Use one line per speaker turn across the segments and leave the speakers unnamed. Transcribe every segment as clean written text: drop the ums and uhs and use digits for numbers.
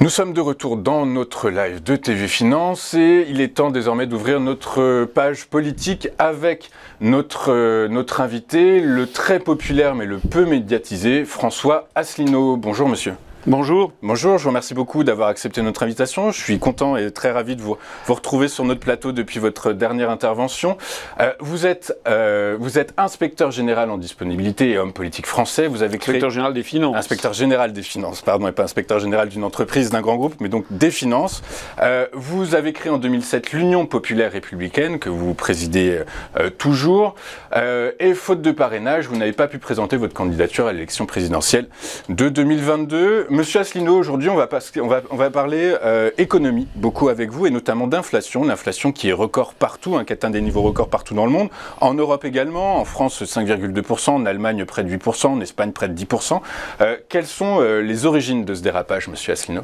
Nous sommes de retour dans notre live de TV Finance et il est temps désormais d'ouvrir notre page politique avec notre invité, le très populaire mais le peu médiatisé, François Asselineau. Bonjour monsieur.
Bonjour.
Bonjour, je vous remercie beaucoup d'avoir accepté notre invitation. Je suis content et très ravi de vous retrouver sur notre plateau depuis votre dernière intervention. Vous êtes inspecteur général en disponibilité et homme politique français. Vous avez créé...
Inspecteur général des finances.
Inspecteur général des finances, pardon, et pas inspecteur général d'une entreprise, d'un grand groupe, mais donc des finances. Vous avez créé en 2007 l'Union populaire républicaine, que vous présidez toujours. Et faute de parrainage, vous n'avez pas pu présenter votre candidature à l'élection présidentielle de 2022. Monsieur Asselineau, aujourd'hui, on va parler économie, beaucoup avec vous, et notamment d'inflation. L'inflation qui est record partout, qui atteint des niveaux records partout dans le monde. En Europe également, en France 5,2%, en Allemagne près de 8%, en Espagne près de 10%. Quelles sont les origines de ce dérapage, monsieur Asselineau?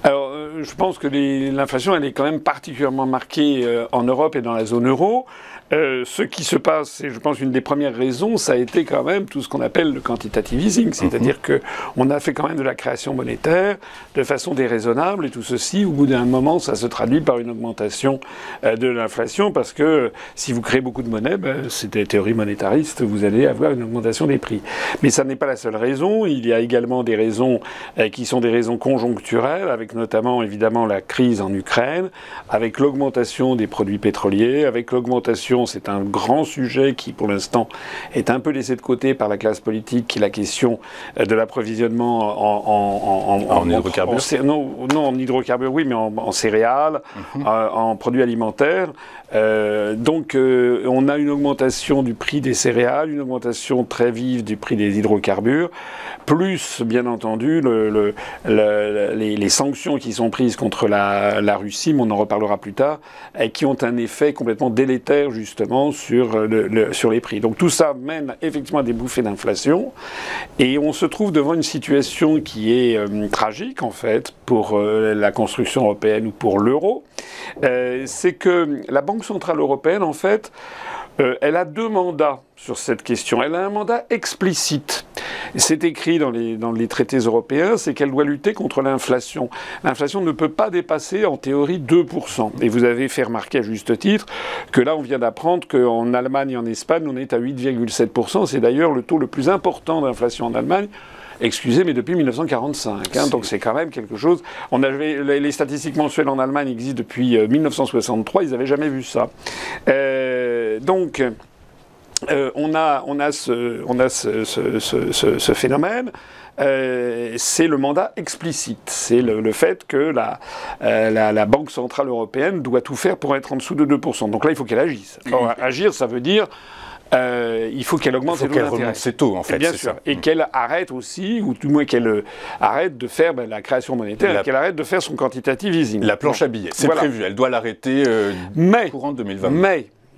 Alors, je pense que l'inflation, elle est quand même particulièrement marquée en Europe et dans la zone euro. Ce qui se passe, et je pense une des premières raisons, ça a été quand même tout ce qu'on appelle le quantitative easing, c'est-à-dire qu'on a fait quand même de la création monétaire de façon déraisonnable, et tout ceci, au bout d'un moment, ça se traduit par une augmentation de l'inflation, parce que si vous créez beaucoup de monnaie, c'est des théories monétaristes, vous allez avoir une augmentation des prix. Mais ça n'est pas la seule raison, il y a également des raisons qui sont des raisons conjoncturelles, avec notamment évidemment la crise en Ukraine, avec l'augmentation des produits pétroliers, avec l'augmentation, c'est un grand sujet qui pour l'instant est un peu laissé de côté par la classe politique, qui est la question de l'approvisionnement
en hydrocarbures.
Non, en hydrocarbures, oui, mais en céréales, en produits alimentaires. Donc on a une augmentation du prix des céréales, une augmentation très vive du prix des hydrocarbures, plus bien entendu les sanctions qui sont prises contre la Russie, mais on en reparlera plus tard, et qui ont un effet complètement délétère justement sur les prix. Donc tout ça mène effectivement à des bouffées d'inflation, et on se trouve devant une situation qui est tragique en fait pour la construction européenne ou pour l'euro. C'est que la Banque centrale européenne en fait, elle a deux mandats sur cette question. Elle a un mandat explicite. C'est écrit dans les traités européens, c'est qu'elle doit lutter contre l'inflation. L'inflation ne peut pas dépasser, en théorie, 2%. Et vous avez fait remarquer à juste titre que là, on vient d'apprendre qu'en Allemagne et en Espagne, on est à 8,7%. C'est d'ailleurs le taux le plus important d'inflation en Allemagne. Excusez, mais depuis 1945. Donc c'est quand même quelque chose. Les statistiques mensuelles en Allemagne existent depuis 1963. Ils n'avaient jamais vu ça. On a ce phénomène. C'est le mandat explicite. C'est le fait que la Banque centrale européenne doit tout faire pour être en dessous de 2%. Donc là, il faut qu'elle agisse. Alors, agir, ça veut dire... il faut qu'elle augmente ses taux d'intérêt.
Remonte ses taux, en fait.
Bien sûr. Et qu'elle arrête aussi, ou du moins qu'elle arrête de faire la création monétaire, et qu'elle arrête de faire son quantitative easing.
La planche à billets, c'est prévu. Elle doit l'arrêter courant 2020.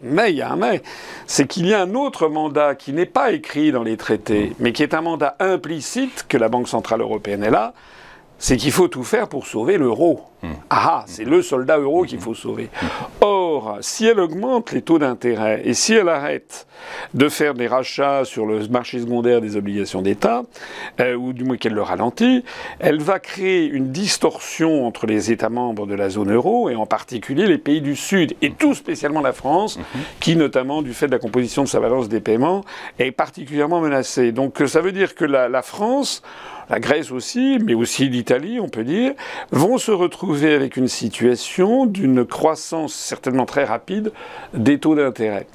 Mais il y a un mais. C'est qu'il y a un autre mandat qui n'est pas écrit dans les traités, mais qui est un mandat implicite que la Banque centrale européenne est là. C'est qu'il faut tout faire pour sauver l'euro. C'est le soldat euro qu'il faut sauver. Or, si elle augmente les taux d'intérêt et si elle arrête de faire des rachats sur le marché secondaire des obligations d'État, ou du moins qu'elle le ralentit, elle va créer une distorsion entre les États membres de la zone euro, et en particulier les pays du Sud, et tout spécialement la France, qui notamment du fait de la composition de sa balance des paiements, est particulièrement menacée. Donc ça veut dire que la France... La Grèce aussi, mais aussi l'Italie, on peut dire, vont se retrouver avec une situation d'une croissance certainement très rapide des taux d'intérêt,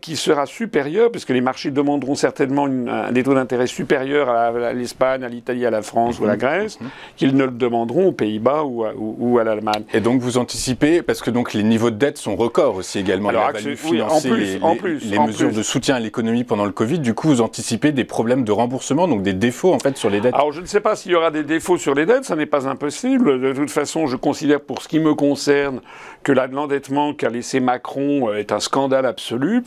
qui sera supérieure, puisque les marchés demanderont certainement des taux d'intérêt supérieurs à l'Espagne, à l'Italie, à la France ou à la Grèce, qu'ils ne le demanderont aux Pays-Bas ou à l'Allemagne.
Et donc vous anticipez, parce que donc les niveaux de dette sont records aussi également, il a fallu financer les mesures de soutien à l'économie pendant le Covid, du coup vous anticipez des problèmes de remboursement, donc des défauts en fait sur les dettes.
Alors, je ne sais pas s'il y aura des défauts sur les dettes, ça n'est pas impossible. De toute façon, je considère, pour ce qui me concerne, que l'endettement qu'a laissé Macron est un scandale absolu,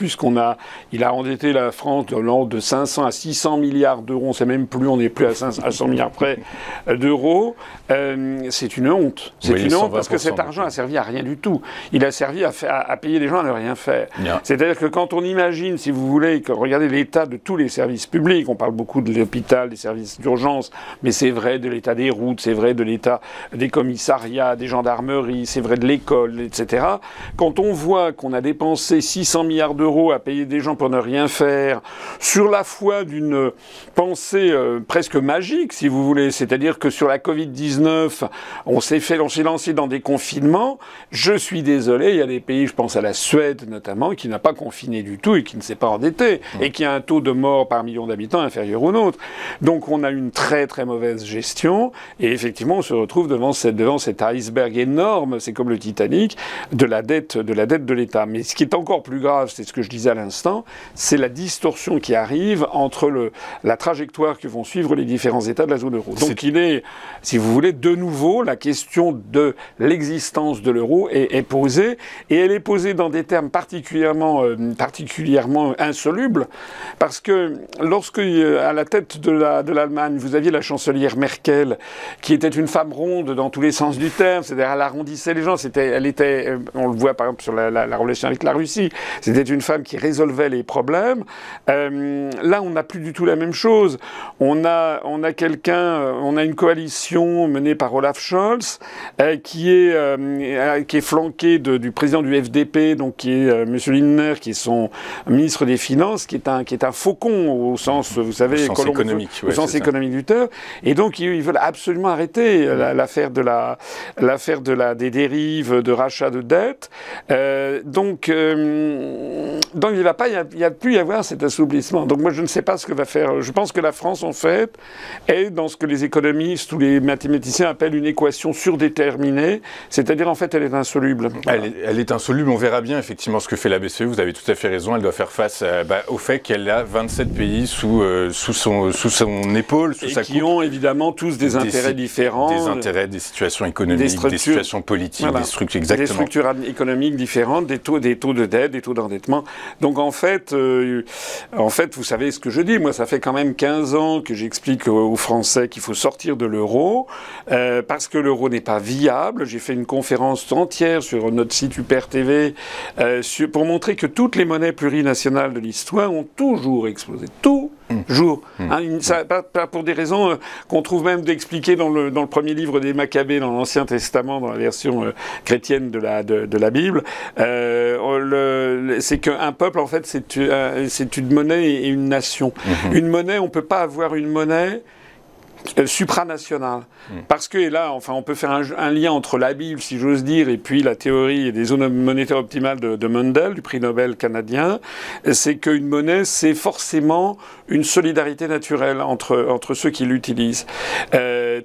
il a endetté la France de l'ordre de 500 à 600 milliards d'euros, on ne sait même plus, on n'est plus à 100 milliards près d'euros. C'est une honte. C'est une honte parce que cet argent a servi à rien du tout. Il a servi à payer les gens à ne rien faire. C'est-à-dire que quand on imagine, si vous voulez, regardez l'état de tous les services publics, on parle beaucoup de l'hôpital, des services d'urgence, France, mais c'est vrai de l'état des routes, c'est vrai de l'état des commissariats, des gendarmeries, c'est vrai de l'école, etc. Quand on voit qu'on a dépensé 600 milliards d'euros à payer des gens pour ne rien faire, sur la foi d'une pensée presque magique, si vous voulez, c'est-à-dire que sur la Covid-19, on s'est lancé dans des confinements. Je suis désolé, il y a des pays, je pense à la Suède notamment, qui n'a pas confiné du tout et qui ne s'est pas endetté, et qui a un taux de mort par million d'habitants inférieur au nôtre. Donc on a une très très mauvaise gestion, et effectivement on se retrouve devant cet iceberg énorme, c'est comme le Titanic, de la dette de l'État. Mais ce qui est encore plus grave, c'est ce que je disais à l'instant, c'est la distorsion qui arrive entre la trajectoire que vont suivre les différents États de la zone euro. Donc il est, si vous voulez, de nouveau, la question de l'existence de l'euro est posée, et elle est posée dans des termes particulièrement insolubles, parce que lorsque, à la tête de l'Allemagne, vous aviez la chancelière Merkel, qui était une femme ronde dans tous les sens du terme, c'est-à-dire elle arrondissait les gens, on le voit par exemple sur la relation avec la Russie, c'était une femme qui résolvait les problèmes. Là, on n'a plus du tout la même chose. On a une coalition menée par Olaf Scholz, qui est flanquée du président du FDP, donc qui est M. Lindner, qui est son ministre des Finances, qui est un faucon au sens, vous savez,
au sens économique,
au sens économique du terme. Et donc ils veulent absolument arrêter l'affaire des dérives de rachat de dettes. Donc il n'y a plus y avoir cet assouplissement. Donc moi je ne sais pas ce que va faire. Je pense que la France en fait est dans ce que les économistes ou les mathématiciens appellent une équation surdéterminée, c'est-à-dire en fait elle est insoluble.
Voilà. Elle est insoluble, on verra bien effectivement ce que fait la BCE, vous avez tout à fait raison, elle doit faire face au fait qu'elle a 27 pays sous son épaule, sous sa coupe.
Et qui ont évidemment tous des intérêts différents.
Des intérêts, des situations économiques, des situations politiques,
voilà,
des structures, exactement.
Des structures économiques différentes, des taux de dette, des taux d'endettement. Donc en fait, vous savez ce que je dis, moi ça fait quand même 15 ans que j'explique aux Français qu'il faut sortir de l'euro, parce que l'euro n'est pas viable. J'ai fait une conférence entière sur notre site UPR TV pour montrer que toutes les monnaies plurinationales de l'histoire ont toujours explosé. Toujours. Pas pour des raisons qu'on trouve même d'expliquer dans le premier livre des Maccabées, dans l'Ancien Testament, dans la version chrétienne de la Bible. C'est qu'un peuple, en fait, c'est une monnaie et une nation. Une monnaie, on ne peut pas avoir une monnaie supranationale. Parce que, et là, enfin, on peut faire un lien entre la Bible, si j'ose dire, et puis la théorie des zones monétaires optimales de Mundell, du prix Nobel canadien, c'est qu'une monnaie, c'est forcément une solidarité naturelle entre ceux qui l'utilisent.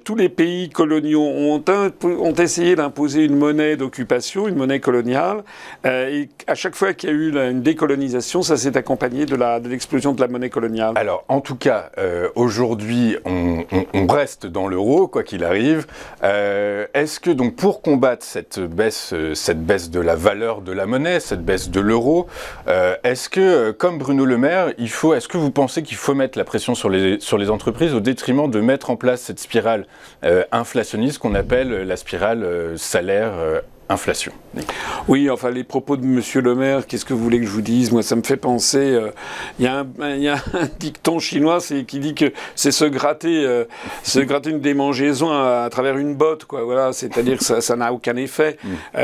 Tous les pays coloniaux ont essayé d'imposer une monnaie d'occupation, une monnaie coloniale, et à chaque fois qu'il y a eu une décolonisation, ça s'est accompagné de l'explosion de la monnaie coloniale.
Alors, en tout cas, aujourd'hui, on reste dans l'euro, quoi qu'il arrive. Est-ce que, donc, pour combattre cette baisse de la valeur de la monnaie, cette baisse de l'euro, est-ce que, comme Bruno Le Maire, est-ce que vous pensez qu'il faut mettre la pression sur les entreprises au détriment de mettre en place cette spirale inflationniste qu'on appelle la spirale salaire-inflation?
Oui, enfin, les propos de M. Le Maire, qu'est-ce que vous voulez que je vous dise? Moi, ça me fait penser... Il y a un dicton chinois qui dit que c'est se gratter une démangeaison à travers une botte, quoi. Voilà, c'est-à-dire que ça n'a aucun effet.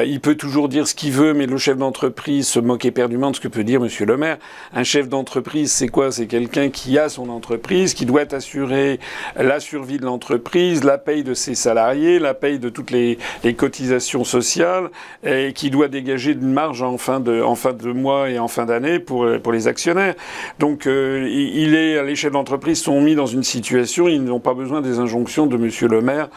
Il peut toujours dire ce qu'il veut, mais le chef d'entreprise se moque éperdument de ce que peut dire M. Le Maire. Un chef d'entreprise, c'est quoi? C'est quelqu'un qui a son entreprise, qui doit assurer la survie de l'entreprise, la paye de ses salariés, la paye de toutes les cotisations sociales, et qui doit dégager une marge en fin de mois et en fin d'année pour les actionnaires. Donc les chefs d'entreprise sont mis dans une situation, ils n'ont pas besoin des injonctions de M. Le Maire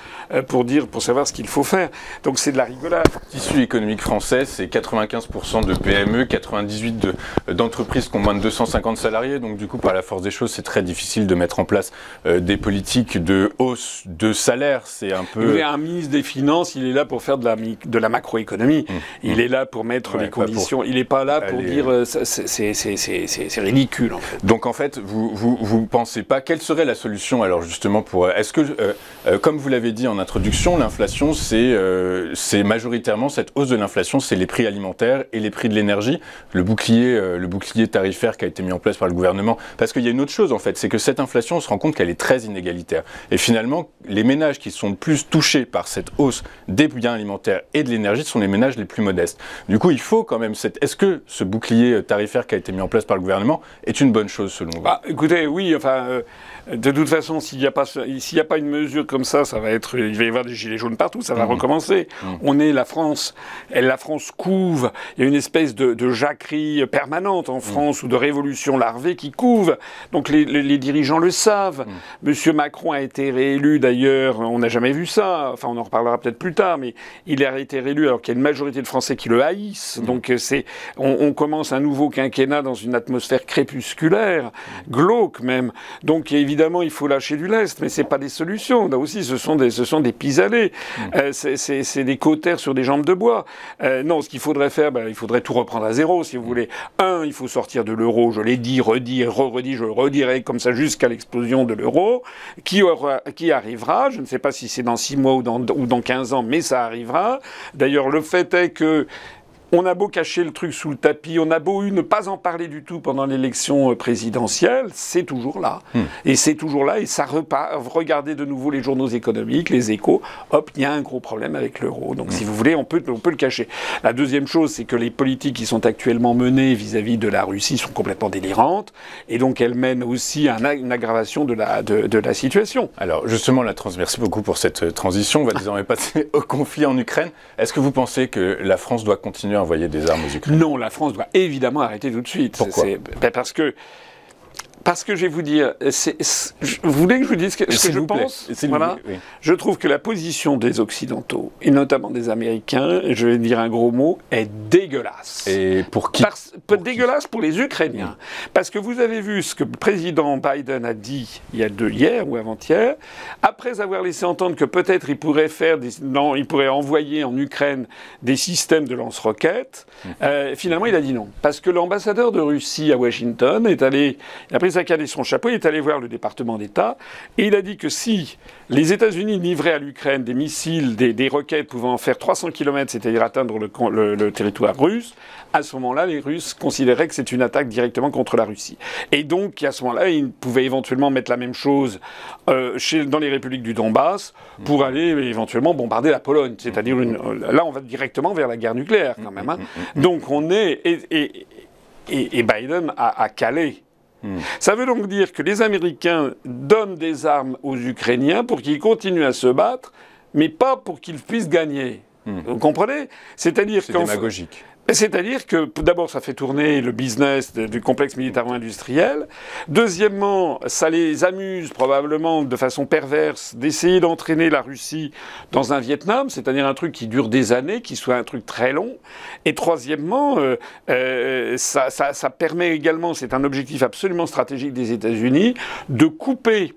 pour savoir ce qu'il faut faire. Donc c'est de la rigolade.
Le tissu économique français, c'est 95% de PME, 98% d'entreprises qui ont moins de 250 salariés. Donc du coup, par la force des choses, c'est très difficile de mettre en place des politiques de hausse de salaire. C'est un peu...
Un ministre des Finances, il est là pour faire de la macro macroéconomie. Il est là pour mettre les conditions. Il n'est pas là pour dire c'est ridicule, en fait.
Donc, en fait, vous pensez pas... Quelle serait la solution, alors, justement, pour... Est-ce que, comme vous l'avez dit en introduction, l'inflation, c'est majoritairement, cette hausse de l'inflation, c'est les prix alimentaires et les prix de l'énergie, le bouclier tarifaire qui a été mis en place par le gouvernement. Parce qu'il y a une autre chose, en fait, c'est que cette inflation, on se rend compte qu'elle est très inégalitaire. Et finalement, les ménages qui sont le plus touchés par cette hausse des biens alimentaires et de l'énergie sont les ménages les plus modestes. Du coup, il faut quand même... Est-ce que ce bouclier tarifaire qui a été mis en place par le gouvernement est une bonne chose, selon vous?
Écoutez, oui, enfin... de toute façon, s'il n'y a pas une mesure comme ça, il va y avoir des gilets jaunes partout, ça va recommencer. On est la France, la France couve, il y a une espèce de jacquerie permanente en France ou de révolution larvée qui couve. Donc les dirigeants le savent. Monsieur Macron a été réélu d'ailleurs, on n'a jamais vu ça, enfin on en reparlera peut-être plus tard, mais il a été réélu alors qu'il y a une majorité de Français qui le haïssent. Donc on commence un nouveau quinquennat dans une atmosphère crépusculaire, glauque même. Donc évidemment, il faut lâcher du lest, mais c'est pas des solutions. Là aussi, ce sont des pis-aller. C'est des cautères sur des jambes de bois. Non, ce qu'il faudrait faire, il faudrait tout reprendre à zéro, si vous voulez. Il faut sortir de l'euro. Je l'ai dit, redit, redit, je le redirai comme ça jusqu'à l'explosion de l'euro, qui arrivera. Je ne sais pas si c'est dans 6 mois ou dans 15 ans, mais ça arrivera. D'ailleurs, le fait est que on a beau cacher le truc sous le tapis, on a beau ne pas en parler du tout pendant l'élection présidentielle, c'est toujours là. Et c'est toujours là, et ça repart. Regardez de nouveau les journaux économiques, les Échos, hop, il y a un gros problème avec l'euro. Donc si vous voulez, on peut le cacher. La deuxième chose, c'est que les politiques qui sont actuellement menées vis-à-vis de la Russie sont complètement délirantes, et donc elles mènent aussi à une aggravation de la situation.
Alors justement, merci beaucoup pour cette transition. On va désormais passer au conflit en Ukraine. Est-ce que vous pensez que la France doit continuer à envoyer des armes aux Ukrainiens?
Non, la France doit évidemment arrêter tout de suite.
Pourquoi?
Parce que je vais vous dire, vous voulez que je vous dise ce que je pense? Voilà. Oui. Je trouve que la position des Occidentaux, et notamment des Américains, je vais dire un gros mot, est dégueulasse.
Et pour qui?
Dégueulasse pour les Ukrainiens. Parce que vous avez vu ce que le président Biden a dit hier ou avant-hier, après avoir laissé entendre que peut-être il pourrait envoyer en Ukraine des systèmes de lance-roquettes, finalement il a dit non. Parce que l'ambassadeur de Russie à Washington il a pris sa canne et son chapeau, il est allé voir le département d'État, et il a dit que si les États-Unis livraient à l'Ukraine des missiles, des roquettes pouvant faire 300 km, c'est-à-dire atteindre le territoire russe, à ce moment-là, les Russes considéraient que c'est une attaque directement contre la Russie. Et donc, à ce moment-là, ils pouvaient éventuellement mettre la même chose dans les républiques du Donbass pour aller éventuellement bombarder la Pologne. C'est-à-dire, là, on va directement vers la guerre nucléaire, quand même. Donc, on est... Et Biden a calé. Ça veut donc dire que les Américains donnent des armes aux Ukrainiens pour qu'ils continuent à se battre, mais pas pour qu'ils puissent gagner. Vous comprenez? C'est-à-dire
c'est démagogique.
C'est-à-dire que, d'abord, ça fait tourner le business du complexe militaro-industriel. Deuxièmement, ça les amuse probablement de façon perverse d'essayer d'entraîner la Russie dans un Vietnam, c'est-à-dire un truc qui dure des années, qui soit un truc très long. Et troisièmement, ça permet également, c'est un objectif absolument stratégique des États-Unis, de couper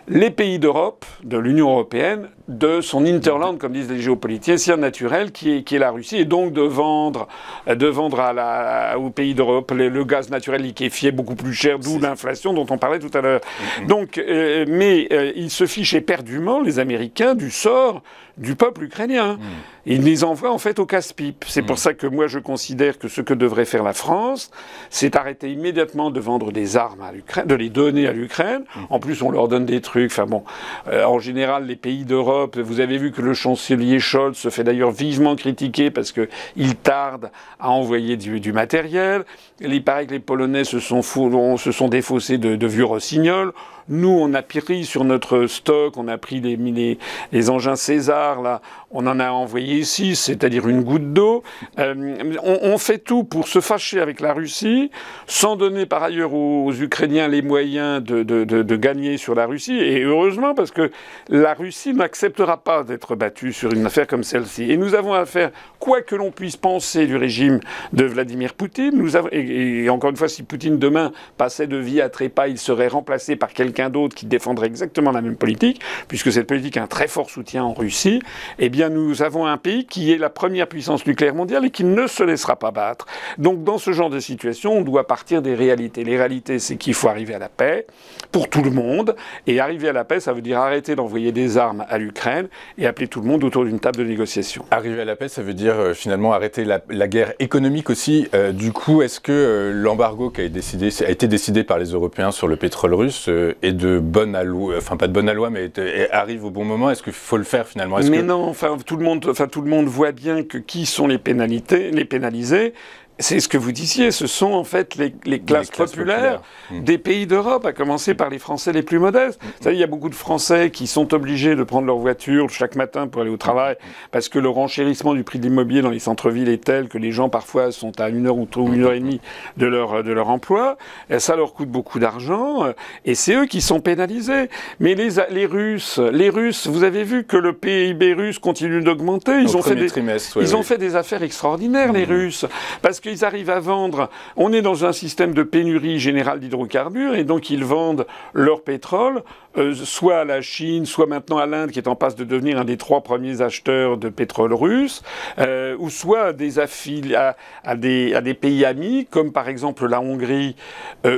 les pays d'Europe, de l'Union européenne, de son hinterland, comme disent les géopoliticiens, naturel, qui est la Russie, et donc de vendre aux pays d'Europe le gaz naturel liquéfié beaucoup plus cher, d'où l'inflation dont on parlait tout à l'heure. Donc, mais ils se fichent éperdument, les Américains, du sort du peuple ukrainien. Ils les envoient en fait au casse-pipe. C'est pour ça que moi je considère que ce que devrait faire la France, c'est arrêter immédiatement de vendre des armes à l'Ukraine, de les donner à l'Ukraine. En plus, on leur donne des trucs. Enfin bon, en général, les pays d'Europe, vous avez vu que le chancelier Scholz se fait d'ailleurs vivement critiquer parce qu'il tarde à envoyer du matériel. Il paraît que les Polonais se sont défaussés de vieux rossignols. Nous, on a pris sur notre stock, on a pris les engins César, là, on en a envoyé 6, c'est-à-dire une goutte d'eau. On fait tout pour se fâcher avec la Russie, sans donner par ailleurs aux Ukrainiens les moyens de gagner sur la Russie. Et heureusement, parce que la Russie n'acceptera pas d'être battue sur une affaire comme celle-ci. Et nous avons affaire, quoi que l'on puisse penser du régime de Vladimir Poutine, et encore une fois, si Poutine demain passait de vie à trépas, il serait remplacé par quelqu'un quelqu'un d'autre qui défendrait exactement la même politique, puisque cette politique a un très fort soutien en Russie, eh bien nous avons un pays qui est la première puissance nucléaire mondiale et qui ne se laissera pas battre. Donc dans ce genre de situation, on doit partir des réalités. Les réalités, c'est qu'il faut arriver à la paix pour tout le monde. Et arriver à la paix, ça veut dire arrêter d'envoyer des armes à l'Ukraine et appeler tout le monde autour d'une table de négociation.
Arriver à la paix, ça veut dire finalement arrêter la guerre économique aussi. Du coup, est-ce que l'embargo qui a été décidé par les Européens sur le pétrole russe est de bonne loi, enfin pas de bonne loi, mais arrive au bon moment? Est-ce qu'il faut le faire finalement?
Non, enfin tout le monde voit bien que qui sont les pénalisés. C'est ce que vous disiez, ce sont en fait les classes populaires des pays d'Europe, à commencer par les Français les plus modestes. Vous savez, il y a beaucoup de Français qui sont obligés de prendre leur voiture chaque matin pour aller au travail, parce que le renchérissement du prix de l'immobilier dans les centres-villes est tel que les gens parfois sont à 1 heure ou 1 heure et demie de leur emploi. Et ça leur coûte beaucoup d'argent, et c'est eux qui sont pénalisés. Mais les Russes, vous avez vu que le PIB russe continue d'augmenter. Ils ont fait des affaires extraordinaires, les Russes, parce qu'ils arrivent à vendre. On est dans un système de pénurie générale d'hydrocarbures et donc ils vendent leur pétrole soit à la Chine, soit maintenant à l'Inde qui est en passe de devenir un des 3 premiers acheteurs de pétrole russe, ou soit à des pays amis comme par exemple la Hongrie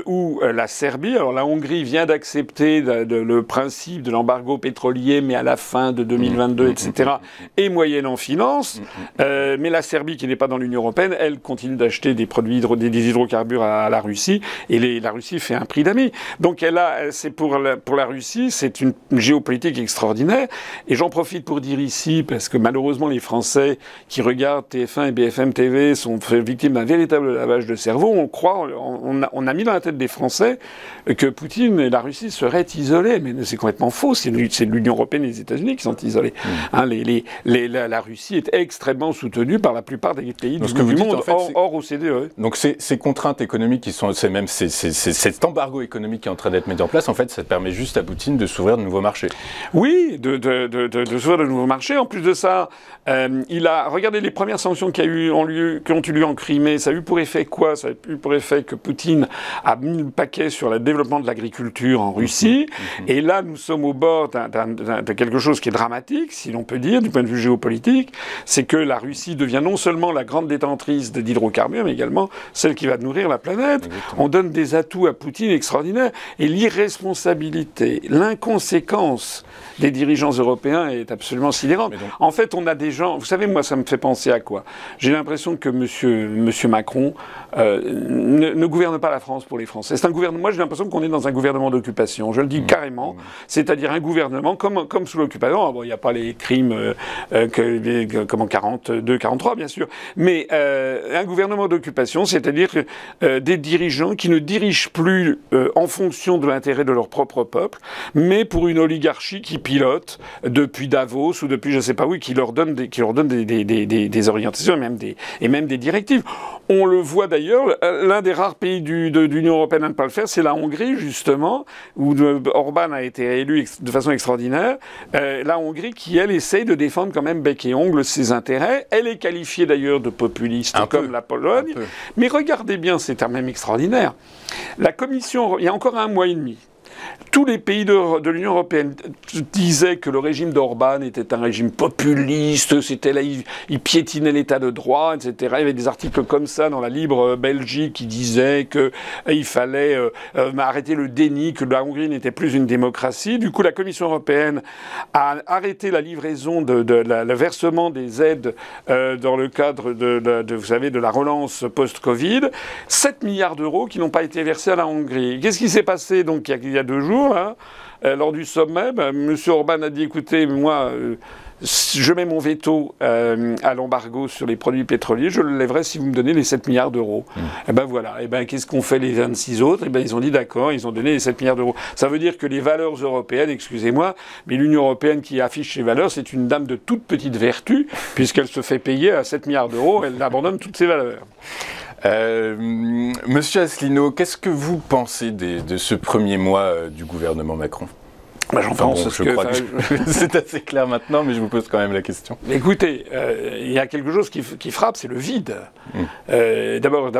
ou la Serbie. Alors la Hongrie vient d'accepter le principe de l'embargo pétrolier, mais à la fin de 2022, etc. et moyennant finance. Mais la Serbie, qui n'est pas dans l'Union européenne, elle continue d'acheter des produits des hydrocarbures à la Russie, et la Russie fait un prix d'ami. Donc c'est pour la Russie, c'est une géopolitique extraordinaire. Et j'en profite pour dire ici, parce que malheureusement les Français qui regardent TF1 et BFM TV sont victimes d'un véritable lavage de cerveau. On a mis dans la tête des Français que Poutine et la Russie seraient isolés, mais c'est complètement faux. C'est l'Union européenne et les États-Unis qui sont isolés. La Russie est extrêmement soutenue par la plupart des pays du monde, en fait, hors OCDE.
Donc ces contraintes économiques cet embargo économique qui est en train d'être mis en place, en fait, ça permet juste à Poutine de s'ouvrir de nouveaux marchés.
Oui, de s'ouvrir de nouveaux marchés. En plus de ça, regardez les premières sanctions qui ont eu lieu en Crimée. Ça a eu pour effet quoi? Ça a eu pour effet que Poutine a mis le paquet sur le développement de l'agriculture en Russie. Et là, nous sommes au bord de quelque chose qui est dramatique, si l'on peut dire, du point de vue géopolitique. C'est que la Russie devient non seulement la grande détentrice d'hydrocarbures, mais également celle qui va nourrir la planète. Exactement. On donne des atouts à Poutine extraordinaires. Et l'irresponsabilité, l'inconséquence des dirigeants européens est absolument sidérante. En fait, on a des gens... Vous savez, moi, ça me fait penser à quoi? J'ai l'impression que monsieur Macron ne gouverne pas la France pour les Français. C'est un gouvernement... Moi, j'ai l'impression qu'on est dans un gouvernement d'occupation. Je le dis carrément. C'est-à-dire un gouvernement comme sous l'occupation. Bon, il n'y a pas les crimes comme en 42, 43, bien sûr. Mais un gouvernement d'occupation, c'est-à-dire des dirigeants qui ne dirigent plus en fonction de l'intérêt de leur propre peuple, mais pour une oligarchie qui pilote depuis Davos ou depuis je ne sais pas où, qui leur donne des orientations et même des directives. On le voit d'ailleurs, l'un des rares pays de l'Union européenne à ne pas le faire, c'est la Hongrie, justement, où Orban a été élu de façon extraordinaire. La Hongrie qui, elle, essaye de défendre quand même bec et ongle ses intérêts. Elle est qualifiée d'ailleurs de populiste, comme la Pologne. Mais regardez bien, c'est un même extraordinaire. La Commission, il y a encore 1 mois et demi, tous les pays de l'Union européenne disaient que le régime d'Orban était un régime populiste, c'était là, il piétinait l'état de droit, etc. Il y avait des articles comme ça dans la Libre Belgique qui disaient qu'il fallait arrêter le déni, que la Hongrie n'était plus une démocratie. Du coup, la Commission européenne a arrêté la livraison le versement des aides dans le cadre vous savez, de la relance post-Covid. 7 milliards d'euros qui n'ont pas été versés à la Hongrie. Qu'est-ce qui s'est passé donc il y a 2 jours, lors du sommet? M. Orban a dit, écoutez, moi, je mets mon veto à l'embargo sur les produits pétroliers, je le lèverai si vous me donnez les 7 milliards d'euros. Et ben voilà. Et ben qu'est-ce qu'ont fait les 26 autres? Et ben ils ont dit d'accord, ils ont donné les 7 milliards d'euros. Ça veut dire que les valeurs européennes, excusez-moi, mais l'Union européenne qui affiche ses valeurs, c'est une dame de toute petite vertu, puisqu'elle se fait payer à 7 milliards d'euros, elle abandonne toutes ses valeurs.
Monsieur Asselineau, qu'est-ce que vous pensez de ce premier mois du gouvernement Macron?
Bah, j'en pense,
je crois que c'est assez clair maintenant, mais je vous pose quand même la question.
Écoutez, il y a quelque chose qui frappe, c'est le vide. D'abord,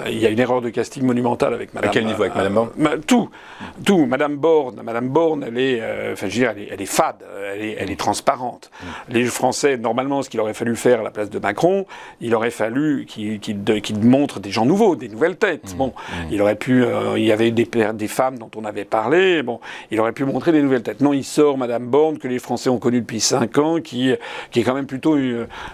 il y a une erreur de casting monumentale avec Madame.
À quel niveau, avec Madame Borne?
Tout. Madame Borne, elle est, elle est fade, elle est transparente. Les Français, normalement, ce qu'il aurait fallu faire à la place de Macron, il aurait fallu qu'il montre des gens nouveaux, des nouvelles têtes. Bon, il aurait pu, il y avait des femmes dont on avait parlé. Bon, il aurait pu montrer des nouvelles têtes. Non, il sort Madame Borne, que les Français ont connue depuis 5 ans, qui est quand même plutôt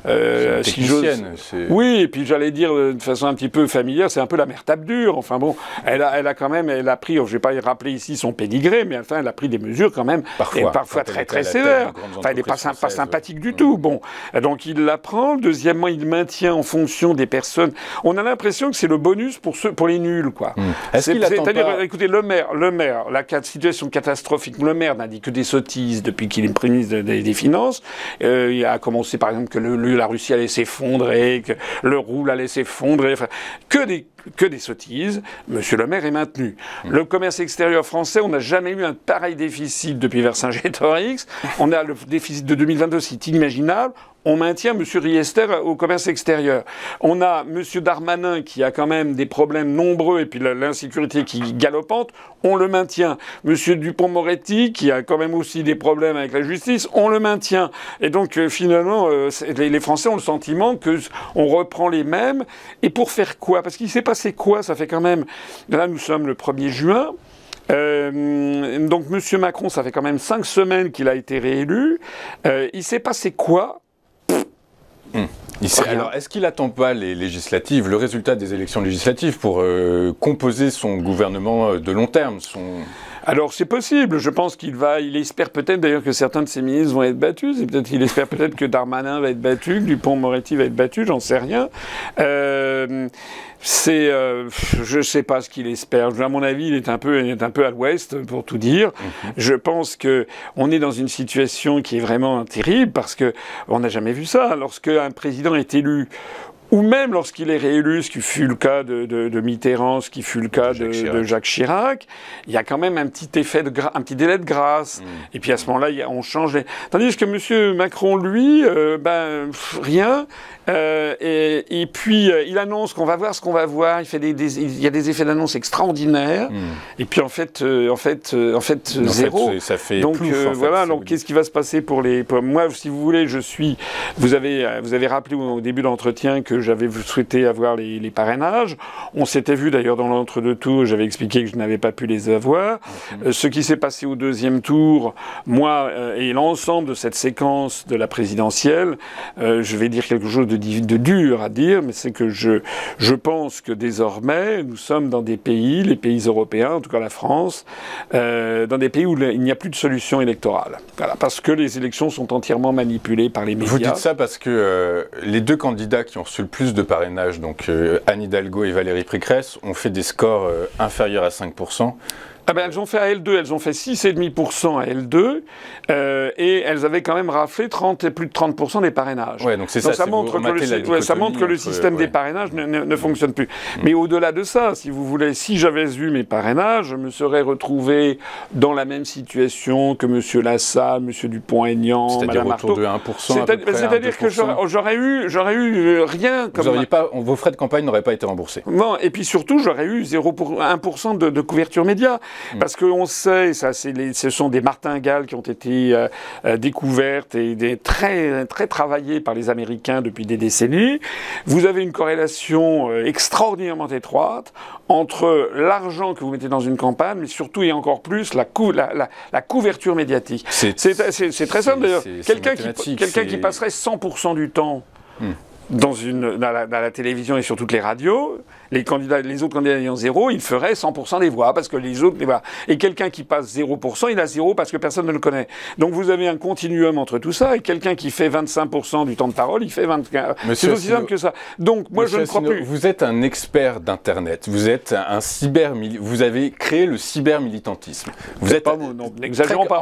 technicienne.
Oui, et puis j'allais dire de façon un petit peu familière, c'est un peu la mère tape dure. Enfin bon, elle a pris, je ne vais pas y rappeler ici son pédigré, mais enfin, elle a pris des mesures quand même, parfois très très sévères. Enfin, elle n'est pas sympathique du tout. Bon, donc il la prend. Deuxièmement, il maintient en fonction des personnes. On a l'impression que c'est le bonus pour les nuls, quoi. C'est-à-dire, écoutez, le maire, la situation catastrophique. Le maire n'a dit que des sottises depuis qu'il est ministre des Finances. Il a commencé par exemple que la Russie allait s'effondrer, que le rouble allait s'effondrer, enfin, que des sottises. Monsieur le maire est maintenu. Le commerce extérieur français, on n'a jamais eu un pareil déficit depuis Vercingétorix. On a le déficit de 2022, c'est inimaginable. On maintient M. Riester au commerce extérieur. On a M. Darmanin qui a quand même des problèmes nombreux et puis l'insécurité qui galopante. On le maintient. M. Dupond-Moretti qui a quand même aussi des problèmes avec la justice. On le maintient. Et donc finalement, les Français ont le sentiment qu'on reprend les mêmes. Et pour faire quoi? Parce qu'il s'est passé quoi? Ça fait quand même... Là, nous sommes le 1er juin. Donc M. Macron, ça fait quand même 5 semaines qu'il a été réélu. Il s'est passé quoi?
Alors, est-ce qu'il n'attend pas les législatives, le résultat des élections législatives pour composer son gouvernement de long terme,
Alors c'est possible, je pense il espère peut-être d'ailleurs que certains de ses ministres vont être battus, il espère peut-être que Darmanin va être battu, que Dupond-Moretti va être battu, j'en sais rien. Je sais pas ce qu'il espère. À mon avis, il est un peu à l'ouest, pour tout dire. Je pense que on est dans une situation qui est vraiment terrible parce que on n'a jamais vu ça. Lorsque un président est élu, ou même lorsqu'il est réélu, ce qui fut le cas de Mitterrand, ce qui fut le cas de Jacques Chirac, il y a quand même un petit délai de grâce. Et puis à ce moment-là, on change Tandis que M. Macron, lui, rien. Et puis il annonce qu'on va voir ce qu'on va voir. Il y a des effets d'annonce extraordinaires. Et puis en fait, zéro.
Ça fait
donc
plouf,
voilà. Donc qu'est-ce qui va se passer pour moi, si vous voulez, vous avez rappelé au début de l'entretien que j'avais souhaité avoir les parrainages. On s'était vu d'ailleurs dans l'entre-deux tours. J'avais expliqué que je n'avais pas pu les avoir. Ce qui s'est passé au deuxième tour, moi et l'ensemble de cette séquence de la présidentielle, je vais dire quelque chose de dur à dire, mais c'est que je pense que désormais, nous sommes dans des pays, les pays européens, en tout cas la France, dans des pays où il n'y a plus de solution électorale. Voilà, parce que les élections sont entièrement manipulées par les médias.
Vous dites ça parce que les deux candidats qui ont reçu le plus de parrainage, donc Anne Hidalgo et Valérie Pécresse, ont fait des scores inférieurs à 5%.
Ah ben elles ont fait à L2, elles ont fait 6,5% à L2 et elles avaient quand même raflé plus de 30% des parrainages.
Ouais, donc ça montre
que le système des parrainages ne fonctionne plus. Mais au-delà de ça, si vous voulez, si j'avais eu mes parrainages, je me serais retrouvé dans la même situation que M. Lassalle, M. Dupont-Aignan, Mme Marteau.
C'est-à-dire autour de 1%.
C'est-à-dire que j'aurais eu rien comme...
Vos frais de campagne n'auraient pas été remboursés.
Bon, et puis surtout, j'aurais eu 1% de couverture média. Parce qu'on sait, ce sont des martingales qui ont été découvertes et très, très travaillées par les Américains depuis des décennies. Vous avez une corrélation extraordinairement étroite entre l'argent que vous mettez dans une campagne, mais surtout et encore plus la couverture médiatique. C'est très simple d'ailleurs. Quelqu'un qui passerait 100% du temps dans la télévision et sur toutes les radios, les autres candidats ayant 0, il ferait 100% des voix, parce que les autres... Et quelqu'un qui passe 0%, il a 0 parce que personne ne le connaît. Donc vous avez un continuum entre tout ça, et quelqu'un qui fait 25% du temps de parole, il fait 24%. C'est aussi simple que ça. Donc moi, je ne crois plus...
Vous êtes un expert d'Internet, vous êtes vous avez créé le cybermilitantisme. Vous êtes...
N'exagérons pas.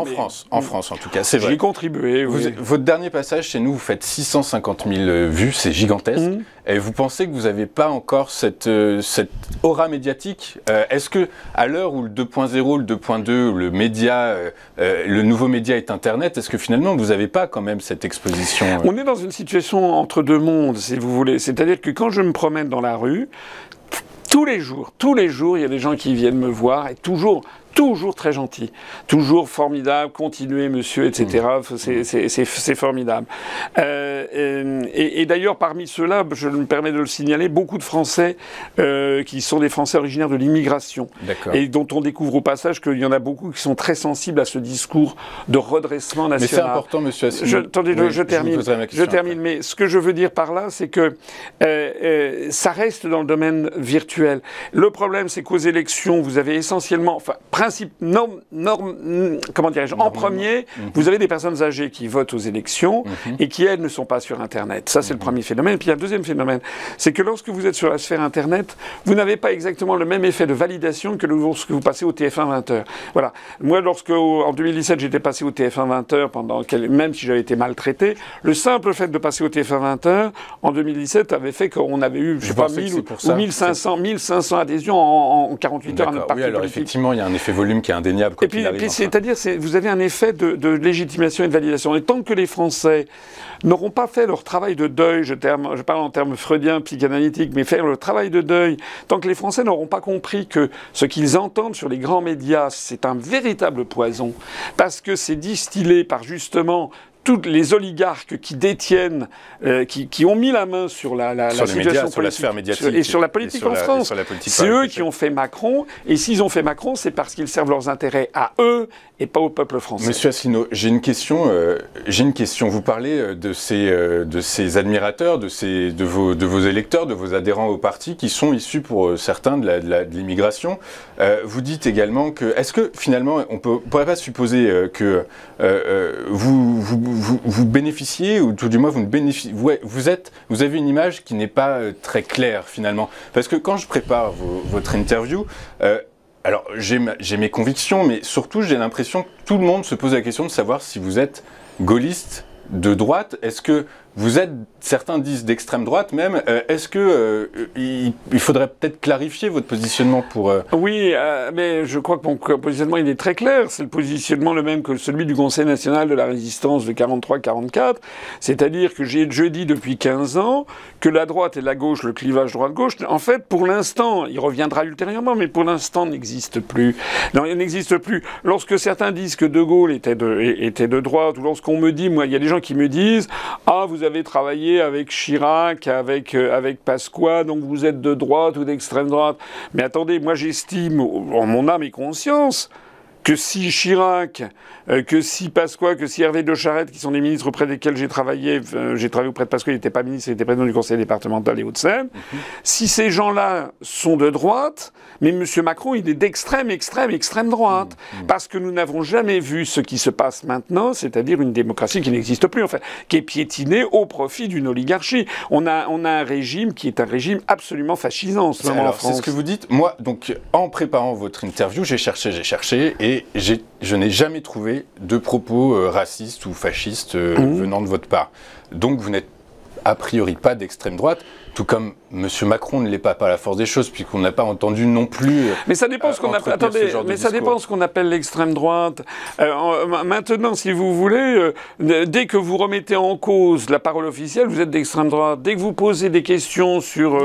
En France, en tout cas, c'est vrai.
J'y ai contribué, oui.
Votre dernier passage chez nous, vous faites 650 000 vues, c'est c'est gigantesque. Et vous pensez que vous n'avez pas encore cette aura médiatique? Est-ce que à l'heure où le 2.0, le 2.2, le média, le nouveau média est Internet, est-ce que finalement vous n'avez pas quand même cette exposition?
On est dans une situation entre deux mondes, si vous voulez. C'est-à-dire que quand je me promène dans la rue, tous les jours, il y a des gens qui viennent me voir et toujours très gentil, toujours formidable, continuez monsieur, etc. C'est formidable. Et d'ailleurs, parmi ceux-là, je me permets de le signaler, beaucoup de Français qui sont des Français originaires de l'immigration et dont on découvre au passage qu'il y en a beaucoup qui sont très sensibles à ce discours de redressement national.
Mais c'est important, monsieur Asselineau.
Je termine, mais ce que je veux dire par là, c'est que ça reste dans le domaine virtuel. Le problème, c'est qu'aux élections, vous avez essentiellement, en premier, vous avez des personnes âgées qui votent aux élections et qui, elles, ne sont pas sur Internet. Ça, c'est le premier phénomène. Et puis, il y a un deuxième phénomène. C'est que lorsque vous êtes sur la sphère Internet, vous n'avez pas exactement le même effet de validation que lorsque vous passez au TF1 20h. Voilà. Moi, en 2017, j'étais passé au TF1 20h, même si j'avais été maltraité, le simple fait de passer au TF1 20h, en 2017, avait fait qu'on avait eu, je sais pas, 1000 ou 1500 adhésions en 48 heures à notre parti
alors
politique.
Effectivement, il y a un effet volume qui est indéniable.
Et puis c'est-à-dire, vous avez un effet de légitimation et de validation. Et tant que les Français n'auront pas fait leur travail de deuil, je parle en termes freudiens, psychanalytiques, mais faire le travail de deuil, tant que les Français n'auront pas compris que ce qu'ils entendent sur les grands médias, c'est un véritable poison, parce que c'est distillé par justement tous les oligarques qui détiennent, qui ont mis la main sur la situation
médias,
politique,
sur la sphère médiatique
et sur la politique en France. C'est eux qui ont fait Macron, et s'ils ont fait Macron, c'est parce qu'ils servent leurs intérêts à eux et pas au peuple français.
Monsieur Asselineau, j'ai une question. Vous parlez de ces admirateurs, de vos électeurs, de vos adhérents au parti, qui sont issus pour certains de l'immigration. Vous dites également que, est-ce que finalement, on ne pourrait pas supposer que vous bénéficiez, ou tout du moins vous avez une image qui n'est pas très claire finalement. Parce que quand je prépare votre interview, alors j'ai mes convictions, mais surtout j'ai l'impression que tout le monde se pose la question de savoir si vous êtes gaulliste, de droite. Est-ce que vous êtes, certains disent d'extrême droite même, est-ce que il faudrait peut-être clarifier votre positionnement pour...
Oui, mais je crois que mon positionnement il est très clair. C'est le positionnement le même que celui du Conseil national de la résistance de 43-44. C'est-à-dire que je dis depuis 15 ans que la droite et la gauche, le clivage droite-gauche, en fait, pour l'instant, il reviendra ultérieurement, mais pour l'instant, n'existe plus. Non, il n'existe plus. Lorsque certains disent que De Gaulle était de droite, ou lorsqu'on me dit, moi, il y a des gens qui me disent, ah, vous avez travaillé avec Chirac, avec Pasqua, donc vous êtes de droite ou d'extrême droite. Mais attendez, moi j'estime, en mon âme et conscience, que si Chirac, que si Pasqua, que si Hervé de Charette, qui sont des ministres auprès desquels j'ai travaillé auprès de Pasqua, il n'était pas ministre, il était président du conseil départemental des Hauts-de-Seine, si ces gens-là sont de droite, mais M. Macron, il est d'extrême droite, parce que nous n'avons jamais vu ce qui se passe maintenant, c'est-à-dire une démocratie qui n'existe plus, enfin, qui est piétinée au profit d'une oligarchie. On a un régime qui est un régime absolument fascisant en ce moment en France.
C'est ce que vous dites. Moi, donc, en préparant votre interview, j'ai cherché, et je n'ai jamais trouvé de propos racistes ou fascistes venant de votre part. Donc vous n'êtes a priori pas d'extrême droite, tout comme M. Macron ne l'est pas par la force des choses, puisqu'on n'a pas entendu non plus.
Mais ça dépend ce qu'on appelle. Attendez, mais ça dépend ce qu'on appelle l'extrême droite. Maintenant, si vous voulez, dès que vous remettez en cause la parole officielle, vous êtes d'extrême droite. Dès que vous posez des questions sur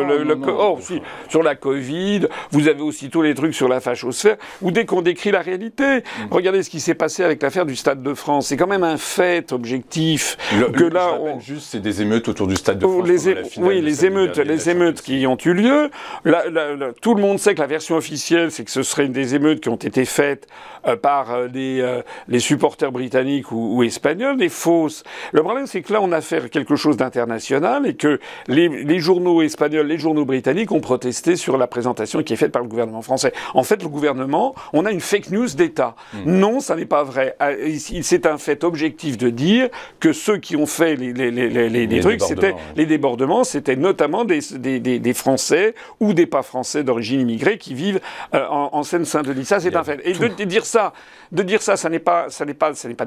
sur la Covid, vous avez aussitôt les trucs sur la fachosphère, ou dès qu'on décrit la réalité. Regardez ce qui s'est passé avec l'affaire du Stade de France. C'est quand même un fait objectif que là,
juste, c'est des émeutes autour du Stade de France.
Les émeutes qui ont eu lieu. Tout le monde sait que la version officielle, c'est que ce serait des émeutes qui ont été faites par les supporters britanniques ou espagnols, des fausses. Le problème, c'est que là, on a fait quelque chose d'international et que les journaux espagnols, les journaux britanniques ont protesté sur la présentation qui est faite par le gouvernement français. En fait, le gouvernement, on a une fake news d'État. Non, ça n'est pas vrai. C'est un fait objectif de dire que ceux qui ont fait les trucs, c'était les débordements, c'était notamment notamment des Français ou des pas Français d'origine immigrée qui vivent en Seine-Saint-Denis. Ça, c'est un fait. Et de dire ça, ça n'est pas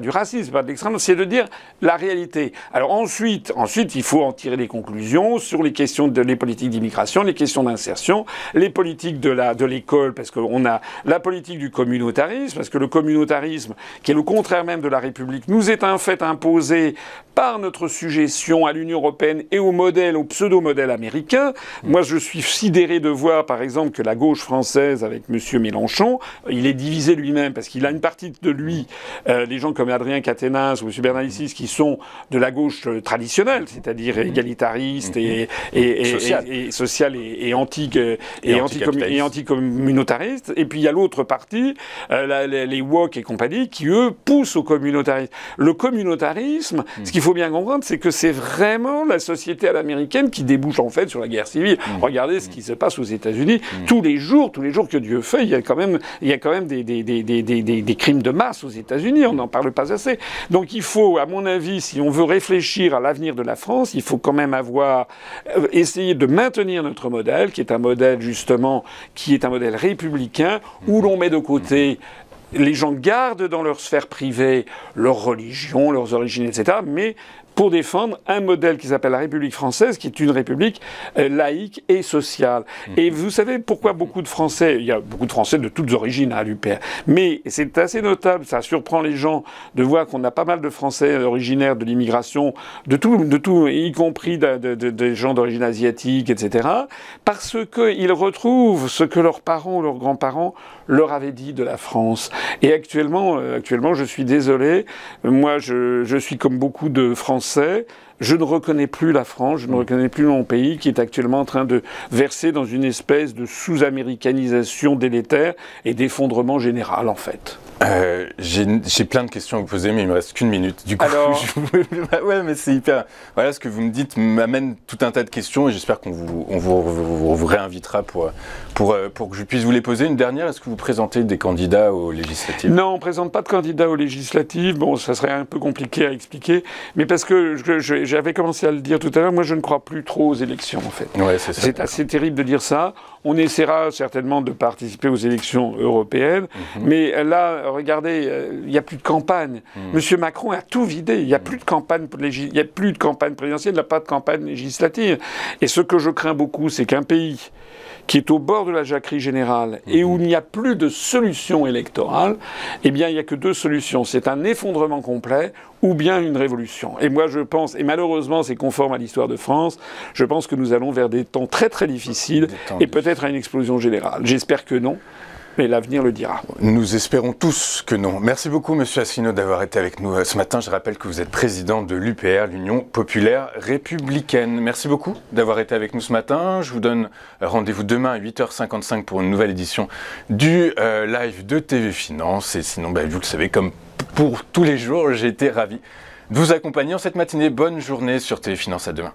du racisme, pas de l'extrême, c'est de dire la réalité. Alors ensuite, il faut en tirer des conclusions sur les questions les politiques d'immigration, les questions d'insertion, les politiques de l'école, parce qu'on a la politique du communautarisme, parce que le communautarisme, qui est le contraire même de la République, nous est un fait imposé par notre suggestion à l'Union européenne et au pseudo-modèle américain. Moi, je suis sidéré de voir, par exemple, que la gauche française, avec M. Mélenchon, il est divisé lui-même, parce qu'il a une partie de lui, les gens comme Adrien Quatennens ou M. Bernalicis, qui sont de la gauche traditionnelle, c'est-à-dire égalitariste et social et anticommunautariste. Et puis il y a l'autre partie, les woke et compagnie, qui eux poussent au communautarisme. Le communautarisme, ce qu'il faut bien comprendre, c'est que c'est vraiment la société à l'américaine qui débouche en fait sur la guerre civile. Regardez ce qui se passe aux États-Unis. Tous les jours que Dieu fait, il y a quand même des crimes de masse aux États-Unis. On n'en parle pas assez. Donc il faut, à mon avis, si on veut réfléchir à l'avenir de la France, il faut quand même essayer de maintenir notre modèle, qui est un modèle justement, qui est un modèle républicain, où l'on met de côté les gens gardent dans leur sphère privée leur religion, leurs origines, etc., mais pour défendre un modèle qui s'appelle la République française, qui est une république laïque et sociale. Et vous savez pourquoi beaucoup de Français, il y a beaucoup de Français de toutes origines à l'UPR, mais c'est assez notable, ça surprend les gens de voir qu'on a pas mal de Français originaires de l'immigration, de tout, y compris des gens d'origine asiatique, etc., parce qu'ils retrouvent ce que leurs parents ou leurs grands-parents leur avaient dit de la France. Et actuellement, je suis désolé, moi je suis comme beaucoup de Français, je ne reconnais plus la France, je ne reconnais plus mon pays qui est actuellement en train de verser dans une espèce de sous-américanisation délétère et d'effondrement général en fait.
J'ai plein de questions à vous poser, mais il me reste qu'une minute. Du coup, ouais, mais c'est hyper. Voilà, ce que vous me dites m'amène tout un tas de questions et j'espère qu'on vous réinvitera pour que je puisse vous les poser. Une dernière, est-ce que vous présentez des candidats aux législatives?
Non, on ne présente pas de candidats aux législatives. Bon, ça serait un peu compliqué à expliquer, mais parce que j'avais commencé à le dire tout à l'heure, moi je ne crois plus trop aux élections en fait.
Ouais, c'est ça.
C'est assez terrible de dire ça. On essaiera certainement de participer aux élections européennes, mais là, regardez, il n'y a plus de campagne. Monsieur Macron a tout vidé. Il n'y a plus de campagne présidentielle, il n'y a pas de campagne législative. Et ce que je crains beaucoup, c'est qu'un pays qui est au bord de la jacquerie générale et où il n'y a plus de solution électorale, eh bien, il n'y a que deux solutions. C'est un effondrement complet ou bien une révolution. Et moi, je pense, et malheureusement, c'est conforme à l'histoire de France, je pense que nous allons vers des temps très très difficiles et peut-être à une explosion générale. J'espère que non. Mais l'avenir le dira.
Nous espérons tous que non. Merci beaucoup, Monsieur Asselineau, d'avoir été avec nous ce matin. Je rappelle que vous êtes président de l'UPR, l'Union populaire républicaine. Merci beaucoup d'avoir été avec nous ce matin. Je vous donne rendez-vous demain à 8h55 pour une nouvelle édition du live de TV Finance. Et sinon, vous le savez, comme pour tous les jours, j'ai été ravi de vous accompagner en cette matinée. Bonne journée sur TV Finance. À demain.